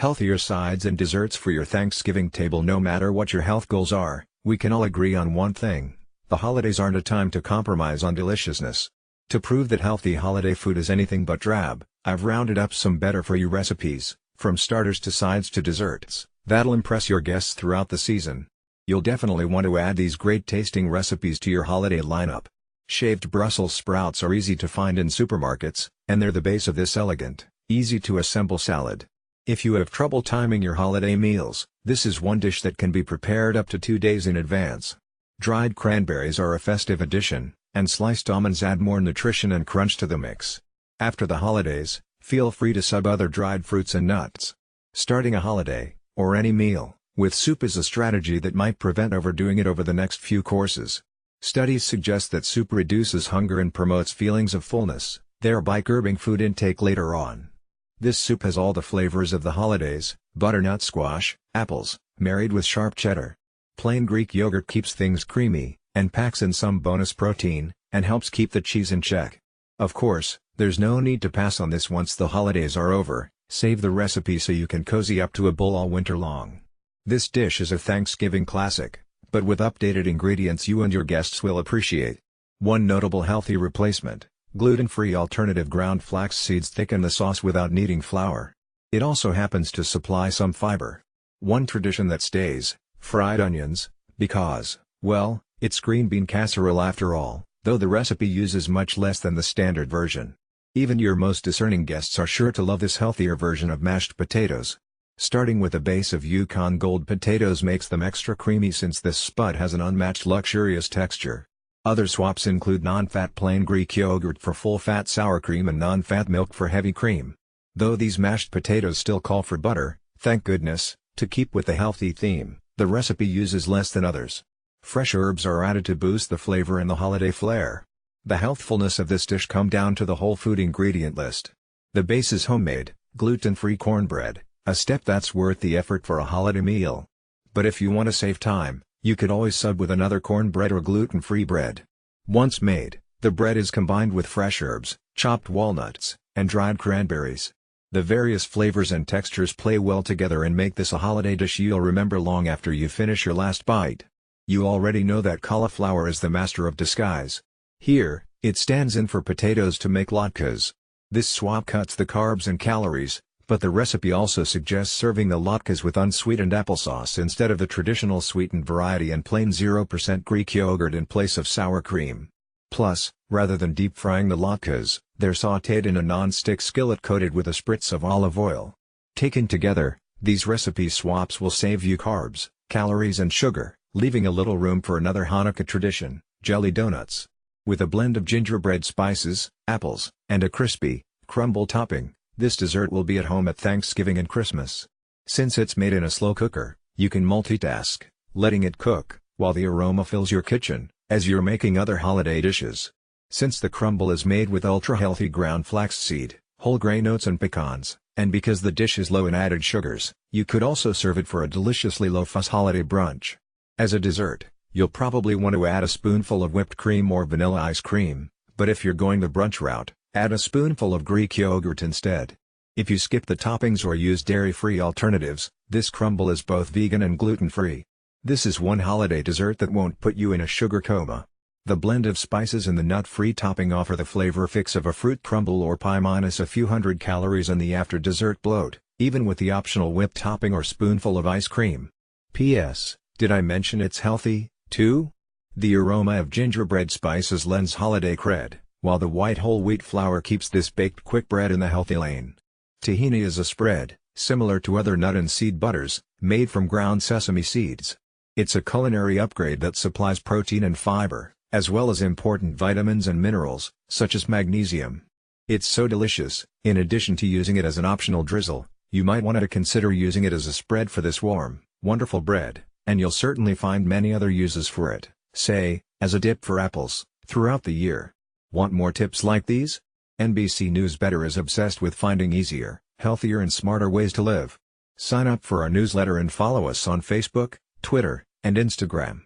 Healthier sides and desserts for your Thanksgiving table. No matter what your health goals are, we can all agree on one thing: the holidays aren't a time to compromise on deliciousness. To prove that healthy holiday food is anything but drab, I've rounded up some better-for-you recipes, from starters to sides to desserts, that'll impress your guests throughout the season. You'll definitely want to add these great-tasting recipes to your holiday lineup. Shaved Brussels sprouts are easy to find in supermarkets, and they're the base of this elegant, easy-to-assemble salad. If you have trouble timing your holiday meals, this is one dish that can be prepared up to 2 days in advance. Dried cranberries are a festive addition, and sliced almonds add more nutrition and crunch to the mix. After the holidays, feel free to sub other dried fruits and nuts. Starting a holiday, or any meal, with soup is a strategy that might prevent overdoing it over the next few courses. Studies suggest that soup reduces hunger and promotes feelings of fullness, thereby curbing food intake later on. This soup has all the flavors of the holidays: butternut squash, apples, married with sharp cheddar. Plain Greek yogurt keeps things creamy, and packs in some bonus protein, and helps keep the cheese in check. Of course, there's no need to pass on this once the holidays are over. Save the recipe so you can cozy up to a bowl all winter long. This dish is a Thanksgiving classic, but with updated ingredients you and your guests will appreciate. One notable healthy replacement: gluten-free alternative ground flax seeds thicken the sauce without needing flour. It also happens to supply some fiber. One tradition that stays: fried onions, because, well, it's green bean casserole after all, though the recipe uses much less than the standard version. Even your most discerning guests are sure to love this healthier version of mashed potatoes. Starting with a base of Yukon Gold potatoes makes them extra creamy since this spud has an unmatched luxurious texture. Other swaps include non-fat plain Greek yogurt for full-fat sour cream and non-fat milk for heavy cream. Though these mashed potatoes still call for butter, thank goodness, to keep with the healthy theme, the recipe uses less than others. Fresh herbs are added to boost the flavor and the holiday flair. The healthfulness of this dish comes down to the whole food ingredient list. The base is homemade, gluten-free cornbread, a step that's worth the effort for a holiday meal. But if you want to save time, you could always sub with another cornbread or gluten-free bread. Once made, the bread is combined with fresh herbs, chopped walnuts, and dried cranberries. The various flavors and textures play well together and make this a holiday dish you'll remember long after you finish your last bite. You already know that cauliflower is the master of disguise. Here, it stands in for potatoes to make latkes. This swap cuts the carbs and calories, but the recipe also suggests serving the latkes with unsweetened applesauce instead of the traditional sweetened variety and plain 0% Greek yogurt in place of sour cream. Plus, rather than deep frying the latkes, they're sautéed in a non-stick skillet coated with a spritz of olive oil. Taken together, these recipe swaps will save you carbs, calories and sugar, leaving a little room for another Hanukkah tradition: jelly donuts. With a blend of gingerbread spices, apples, and a crispy, crumble topping, this dessert will be at home at Thanksgiving and Christmas. Since it's made in a slow cooker, you can multitask, letting it cook, while the aroma fills your kitchen, as you're making other holiday dishes. Since the crumble is made with ultra-healthy ground flaxseed, whole grain oats and pecans, and because the dish is low in added sugars, you could also serve it for a deliciously low-fuss holiday brunch. As a dessert, you'll probably want to add a spoonful of whipped cream or vanilla ice cream, but if you're going the brunch route, add a spoonful of Greek yogurt instead. If you skip the toppings or use dairy-free alternatives, this crumble is both vegan and gluten-free. This is one holiday dessert that won't put you in a sugar coma. The blend of spices and the nut-free topping offer the flavor fix of a fruit crumble or pie minus a few hundred calories and the after-dessert bloat, even with the optional whipped topping or spoonful of ice cream. P.S. Did I mention it's healthy, too? The aroma of gingerbread spices lends holiday cred, while the white whole wheat flour keeps this baked quick bread in the healthy lane. Tahini is a spread, similar to other nut and seed butters, made from ground sesame seeds. It's a culinary upgrade that supplies protein and fiber, as well as important vitamins and minerals, such as magnesium. It's so delicious, in addition to using it as an optional drizzle, you might want to consider using it as a spread for this warm, wonderful bread, and you'll certainly find many other uses for it, say, as a dip for apples, throughout the year. Want more tips like these? NBC News Better is obsessed with finding easier, healthier and smarter ways to live. Sign up for our newsletter and follow us on Facebook, Twitter, and Instagram.